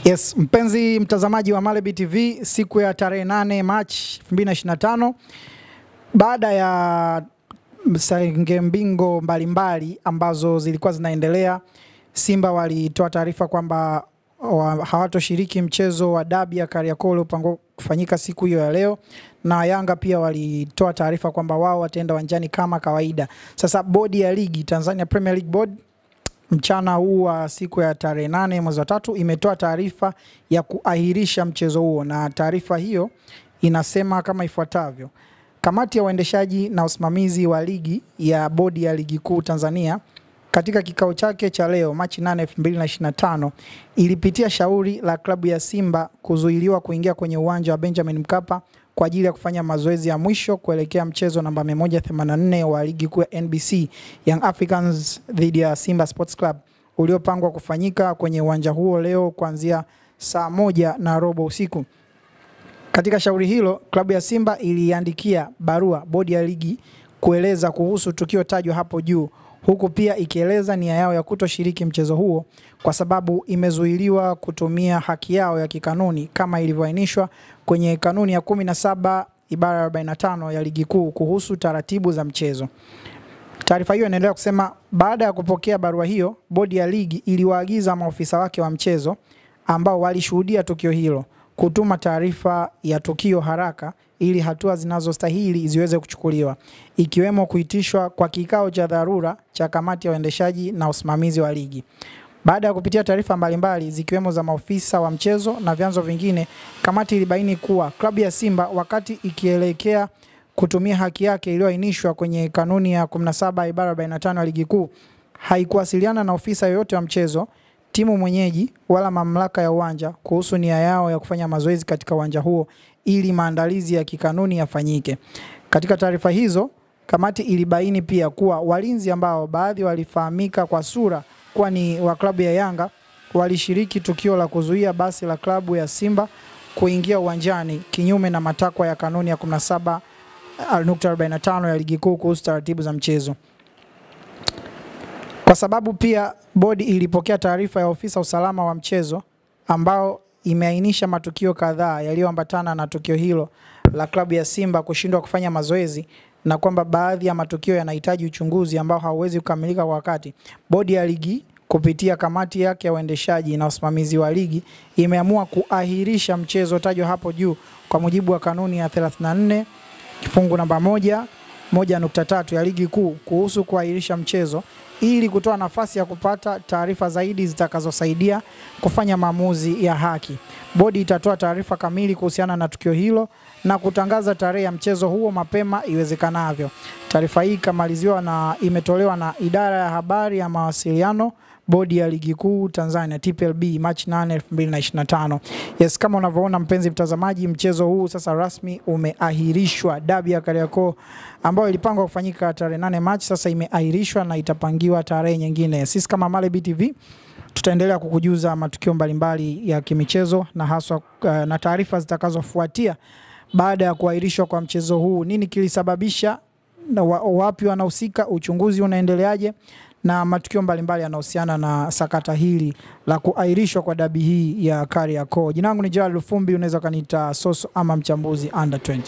Yes, mpenzi mtazamaji wa Malebi TV, siku ya tarehe 8 Machi 2025 baada ya ngembingo mbalimbali ambazo zilikuwa zinaendelea, Simba walitoa taarifa kwamba hawatoshiriki mchezo wa dabi ya Kariakoo uliopangwa kufanyika siku hiyo ya leo, na Yanga pia walitoa taarifa kwamba wao wataenda uwanjani kama kawaida. Sasa bodi ya ligi, Tanzania Premier League Board, mchana huu wa siku ya tarehe 8 mwezi wa 3 imetoa taarifa ya kuahirisha mchezo huo, na taarifa hiyo inasema kama ifuatavyo: kamati ya uendeshaji na usimamizi wa ligi ya bodi ya ligi kuu Tanzania katika kikao chake cha leo Machi 8, 2025 ilipitia shauri la klabu ya Simba kuzuiliwa kuingia kwenye uwanja wa Benjamin Mkapa kwa ajili ya kufanya mazoezi ya mwisho kuelekea mchezo namba 184 wa ligi kuu ya NBC Young Africans dhidi ya Simba Sports Club uliopangwa kufanyika kwenye uwanja huo leo kuanzia saa 1:15 usiku. Katika shauri hilo, klabu ya Simba iliandikia barua bodi ya ligi kueleza kuhusu tukio tajwa hapo juu, huku pia ikieleza nia yao ya kutoshiriki mchezo huo kwa sababu imezuiliwa kutumia haki yao ya kikanuni kama ilivyoainishwa kwenye kanuni ya 17 ibara ya 45 ya ligi kuu kuhusu taratibu za mchezo. Taarifa hiyo inaendelea kusema, baada ya kupokea barua hiyo, bodi ya ligi iliwaagiza maofisa wake wa mchezo ambao walishuhudia tukio hilo kutuma taarifa ya tukio haraka ili hatua zinazostahili ziweze kuchukuliwa, ikiwemo kuitishwa kwa kikao cha dharura cha kamati ya uendeshaji na usimamizi wa ligi. Baada ya kupitia taarifa mbalimbali zikiwemo za maofisa wa mchezo na vyanzo vingine, kamati ilibaini kuwa klabu ya Simba wakati ikielekea kutumia haki yake iliyoainishwa kwenye kanuni ya 17 ibara 45 ya ligi kuu haikuwasiliana na ofisa yoyote wa mchezo, timu mwenyeji wala mamlaka ya uwanja kuhusu nia yao ya kufanya mazoezi katika uwanja huo ili maandalizi ya kikanuni yafanyike. Katika taarifa hizo, kamati ilibaini pia kuwa walinzi ambao baadhi walifahamika kwa sura kuwa ni wa klabu ya Yanga walishiriki tukio la kuzuia basi la klabu ya Simba kuingia uwanjani kinyume na matakwa ya kanuni ya 17.45 ya ligi kuu kuhusu taratibu za mchezo. Kwa sababu pia bodi ilipokea taarifa ya ofisa usalama wa mchezo ambao imeainisha matukio kadhaa yaliyoambatana na tukio hilo la klabu ya Simba kushindwa kufanya mazoezi, na kwamba baadhi ya matukio yanahitaji uchunguzi ambao hauwezi kukamilika kwa wakati. Bodi ya ligi kupitia kamati yake ya uendeshaji na usimamizi wa ligi imeamua kuahirisha mchezo tajwa hapo juu kwa mujibu wa kanuni ya 34 kifungu namba 1.3 ya ligi kuu kuhusu kuahirisha mchezo ili kutoa nafasi ya kupata taarifa zaidi zitakazosaidia kufanya maamuzi ya haki. Bodi itatoa taarifa kamili kuhusiana na tukio hilo na kutangaza tarehe ya mchezo huo mapema iwezekanavyo. Taarifa hii kamaliziwa na imetolewa na idara ya habari ya mawasiliano bodi ya ligi kuu Tanzania TPLB Machi 8, 2025. Yes, kama unavyoona mpenzi mtazamaji, mchezo huu sasa rasmi umeahirishwa. Dabi ya Kariakoo ambayo ilipangwa kufanyika tarehe 8 Machi sasa imeahirishwa na itapangiwa tarehe nyingine. Sisi kama Malebi TV tutaendelea kukujuza matukio mbalimbali ya kimichezo na haswa na taarifa zitakazofuatia baada ya kuahirishwa kwa mchezo huu. Nini kilisababisha, na wapi wanahusika, uchunguzi unaendeleaje, na matukio mbalimbali yanahusiana na sakata hili la kuahirishwa kwa dabi hii ya Kariakoo. Jina langu ni Gerald Lufumbi, unaweza kaniita Soso ama mchambuzi under 20.